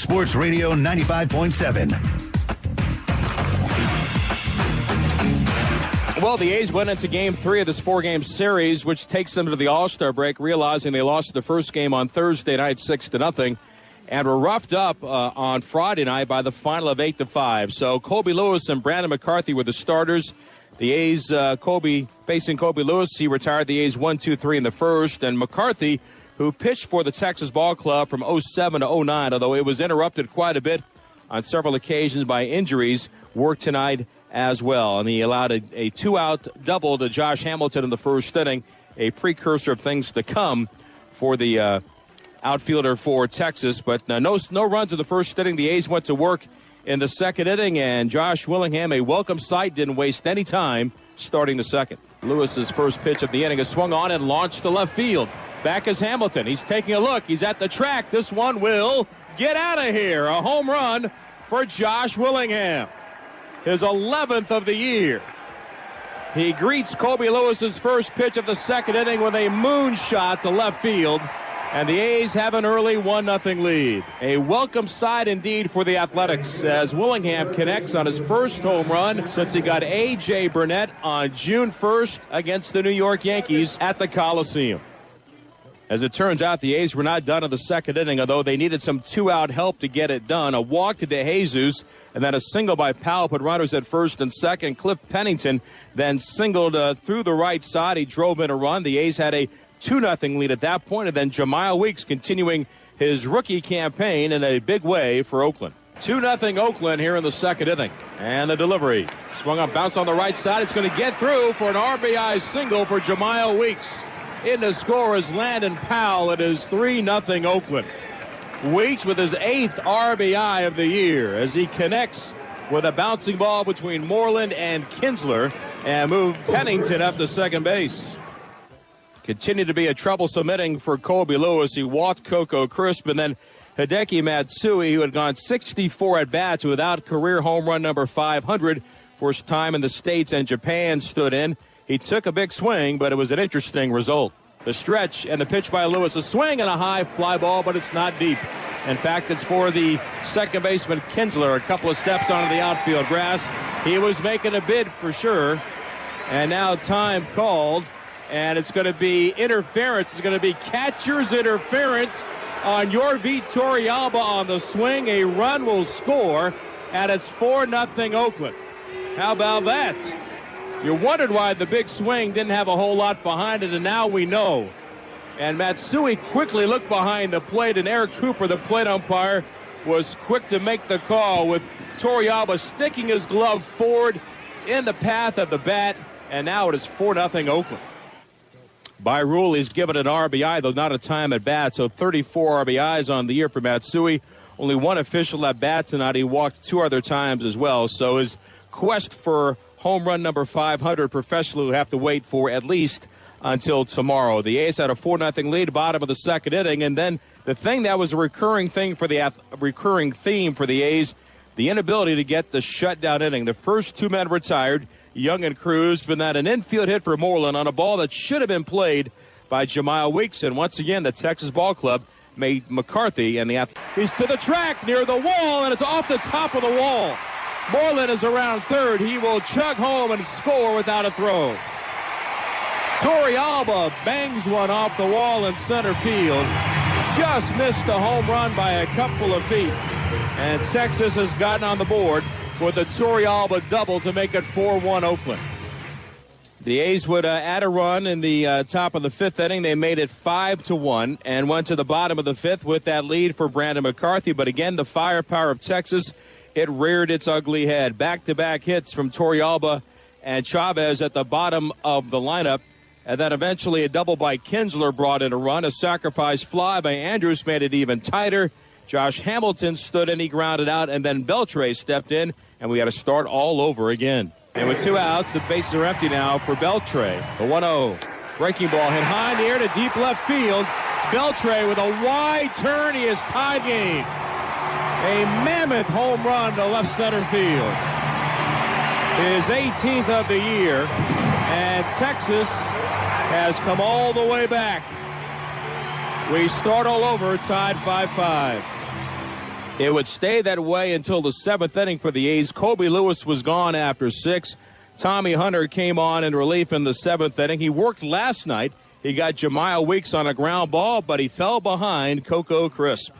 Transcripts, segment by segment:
Sports Radio 95.7. Well, the A's went into Game 3 of this 4-game series, which takes them to the All-Star break, realizing they lost the first game on Thursday night 6-0, and were roughed up on Friday night by the final of 8-5. So Colby Lewis and Brandon McCarthy were the starters. The A's, facing Colby Lewis, he retired the A's 1-2-3 in the first, and McCarthy, who pitched for the Texas Ball Club from 07 to 09, although it was interrupted quite a bit on several occasions by injuries, worked tonight as well. And he allowed a two-out double to Josh Hamilton in the first inning, a precursor of things to come for the outfielder for Texas. But no runs in the first inning. The A's went to work in the second inning, and Josh Willingham, a welcome sight, didn't waste any time starting the second. Lewis's first pitch of the inning is swung on and launched to left field. Back is Hamilton. He's taking a look. He's at the track. This one will get out of here. A home run for Josh Willingham. His 11th of the year. He greets Colby Lewis's first pitch of the second inning with a moonshot to left field. And the A's have an early 1-0 lead. A welcome sight indeed for the Athletics as Willingham connects on his first home run since he got A.J. Burnett on June 1st against the New York Yankees at the Coliseum. As it turns out, the A's were not done in the second inning, although they needed some two-out help to get it done. A walk to DeJesus, and then a single by Powell put runners at first and second. Cliff Pennington then singled through the right side. He drove in a run. The A's had a 2-0 lead at that point, and then Jemiah Weeks continuing his rookie campaign in a big way for Oakland. 2-0 Oakland here in the second inning. And the delivery. Swung up, bounce on the right side. It's going to get through for an RBI single for Jemiah Weeks. In to score is Landon Powell. It is 3-0 Oakland. Weeks with his 8th RBI of the year as he connects with a bouncing ball between Moreland and Kinsler and moved Pennington up to second base. Continued to be a troublesome inning for Colby Lewis. He walked Coco Crisp, and then Hideki Matsui, who had gone 64 at-bats without career home run number 500 for his time in the States and Japan, stood in. He took a big swing, but it was an interesting result. The stretch and the pitch by Lewis, a swing and a high fly ball, but it's not deep. In fact, it's for the second baseman Kinsler, a couple of steps onto the outfield grass. He was making a bid for sure, and now time called, and it's going to be interference. It's going to be catcher's interference on Yorvi Torrealba on the swing. A run will score, and it's 4-0 Oakland. How about that? You wondered why the big swing didn't have a whole lot behind it, and now we know. And Matsui quickly looked behind the plate, and Eric Cooper, the plate umpire, was quick to make the call with Torrealba sticking his glove forward in the path of the bat, and now it is 4-0 Oakland. By rule, he's given an RBI, though not a time at bat, so 34 RBIs on the year for Matsui. Only one official at bat tonight. He walked 2 other times as well, so his quest for home run number 500 professionally will have to wait for at least until tomorrow. The A's had a 4-0 lead, bottom of the second inning, and then the thing that was a recurring theme for the A's, the inability to get the shutdown inning. The first 2 men retired, Young and Cruz, but then an infield hit for Moreland on a ball that should have been played by Jemiah Weeks. And once again, the Texas Ball Club made McCarthy and he's to the track near the wall, and it's off the top of the wall. Moreland is around third. He will chug home and score without a throw. Torrealba bangs one off the wall in center field. Just missed a home run by a couple of feet. And Texas has gotten on the board with a Torrealba double to make it 4-1 Oakland. The A's would add a run in the top of the 5th inning. They made it 5-1 and went to the bottom of the 5th with that lead for Brandon McCarthy. But again, the firepower of Texas, it reared its ugly head. Back-to-back hits from Torrealba and Chavez at the bottom of the lineup. And then eventually a double by Kinsler brought in a run. A sacrifice fly by Andrews made it even tighter. Josh Hamilton stood in, he grounded out, and then Beltre stepped in, and we had to start all over again. And with 2 outs, the bases are empty now for Beltre. The 1-0. Breaking ball hit high in the air to deep left field. Beltre with a wide turn. He has tied game. A mammoth home run to left center field. His 18th of the year. And Texas has come all the way back. We start all over, tied 5-5. It would stay that way until the 7th inning for the A's. Kobe Lewis was gone after 6. Tommy Hunter came on in relief in the 7th inning. He worked last night. He got Jemiah Weeks on a ground ball, but he fell behind Coco Crisp.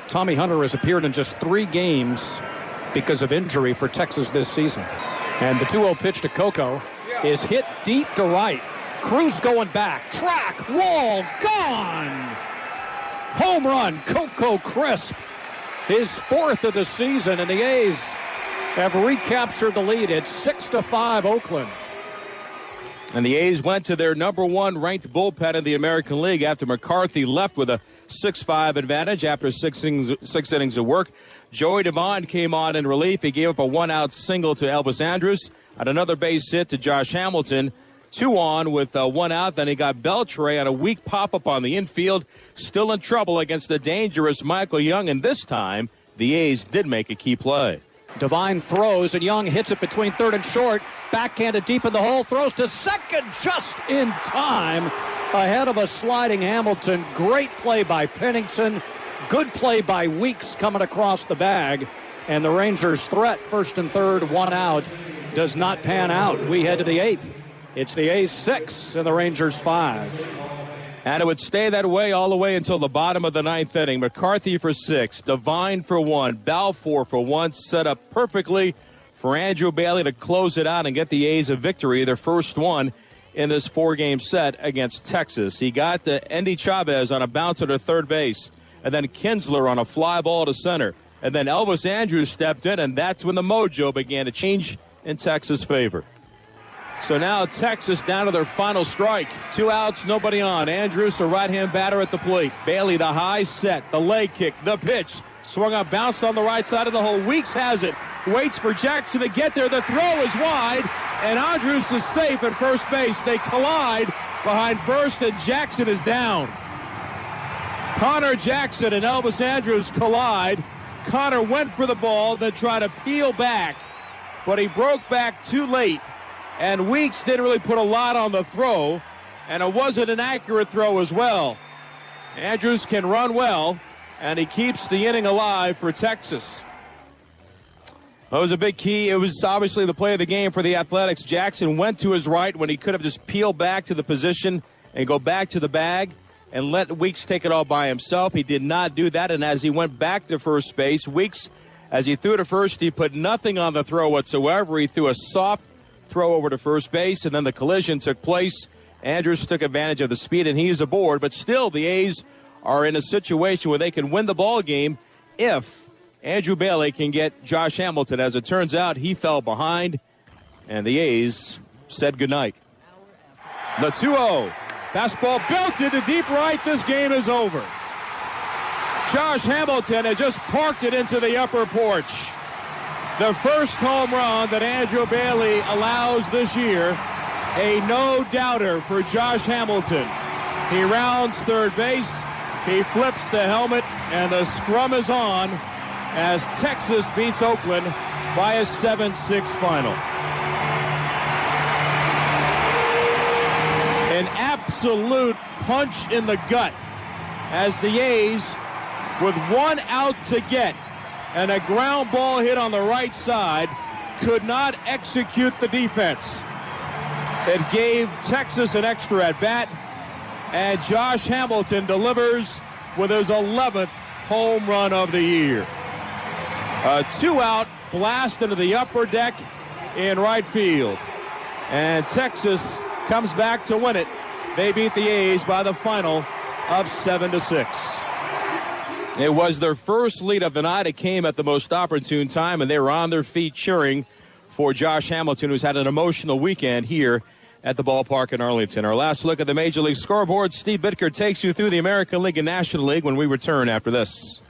Tommy Hunter has appeared in just 3 games because of injury for Texas this season. And the 2-0 pitch to Coco is hit deep to right. Cruz going back. Track, wall, gone! Home run, Coco Crisp. His 4th of the season, and the A's have recaptured the lead. It's 6-5 Oakland. And the A's went to their number 1 ranked bullpen in the American League after McCarthy left with a 6-5 advantage after 6 innings of work. Joey Devine came on in relief. He gave up a 1-out single to Elvis Andrus and another base hit to Josh Hamilton. 2 on with 1 out. Then he got Beltre on a weak pop-up on the infield. Still in trouble against the dangerous Michael Young. And this time, the A's did make a key play. Devine throws, and Young hits it between third and short. Backhanded deep in the hole. Throws to second just in time. Ahead of a sliding Hamilton. Great play by Pennington. Good play by Weeks coming across the bag. And the Rangers' threat, first and third, 1 out, does not pan out. We head to the 8th. It's the A's 6 and the Rangers 5. And it would stay that way all the way until the bottom of the 9th inning. McCarthy for 6, Devine for 1, Balfour for 1, set up perfectly for Andrew Bailey to close it out and get the A's a victory, their first one in this 4-game set against Texas. He got the Andy Chavez on a bouncer to third base, and then Kinsler on a fly ball to center. And then Elvis Andrus stepped in, and that's when the mojo began to change in Texas' favor. So now Texas down to their final strike. 2 outs, nobody on. Andrus, a right-hand batter at the plate. Bailey, the high set, the leg kick, the pitch. Swung up, bounced on the right side of the hole. Weeks has it. Waits for Jackson to get there. The throw is wide, and Andrus is safe at first base. They collide behind first, and Jackson is down. Connor Jackson and Elvis Andrus collide. Connor went for the ball, then tried to peel back, but he broke back too late. And Weeks didn't really put a lot on the throw, and it wasn't an accurate throw as well. Andrus can run well, and he keeps the inning alive for Texas. That was a big key. It was obviously the play of the game for the Athletics. Jackson went to his right when he could have just peeled back to the position and go back to the bag and let Weeks take it all by himself. He did not do that, and as he went back to first base, Weeks, as he threw to first, he put nothing on the throw whatsoever. He threw a soft throw over to first base, and then the collision took place. Andrus took advantage of the speed, and he's aboard. But still, the A's are in a situation where they can win the ball game if Andrew Bailey can get Josh Hamilton. As it turns out, he fell behind, and the A's said goodnight. The 2-0. Fastball belted to deep right. This game is over. Josh Hamilton had just parked it into the upper porch. The first home run that Andrew Bailey allows this year, a no-doubter for Josh Hamilton. He rounds third base, he flips the helmet, and the scrum is on as Texas beats Oakland by a 7-6 final. An absolute punch in the gut as the A's, with 1 out to get, and a ground ball hit on the right side, could not execute the defense. It gave Texas an extra at bat, and Josh Hamilton delivers with his 11th home run of the year. A 2-out blast into the upper deck in right field, and Texas comes back to win it. They beat the A's by the final of 7-6. It was their first lead of the night. It came at the most opportune time, and they were on their feet cheering for Josh Hamilton, who's had an emotional weekend here at the ballpark in Arlington. Our last look at the Major League scoreboard. Steve Bitker takes you through the American League and National League when we return after this.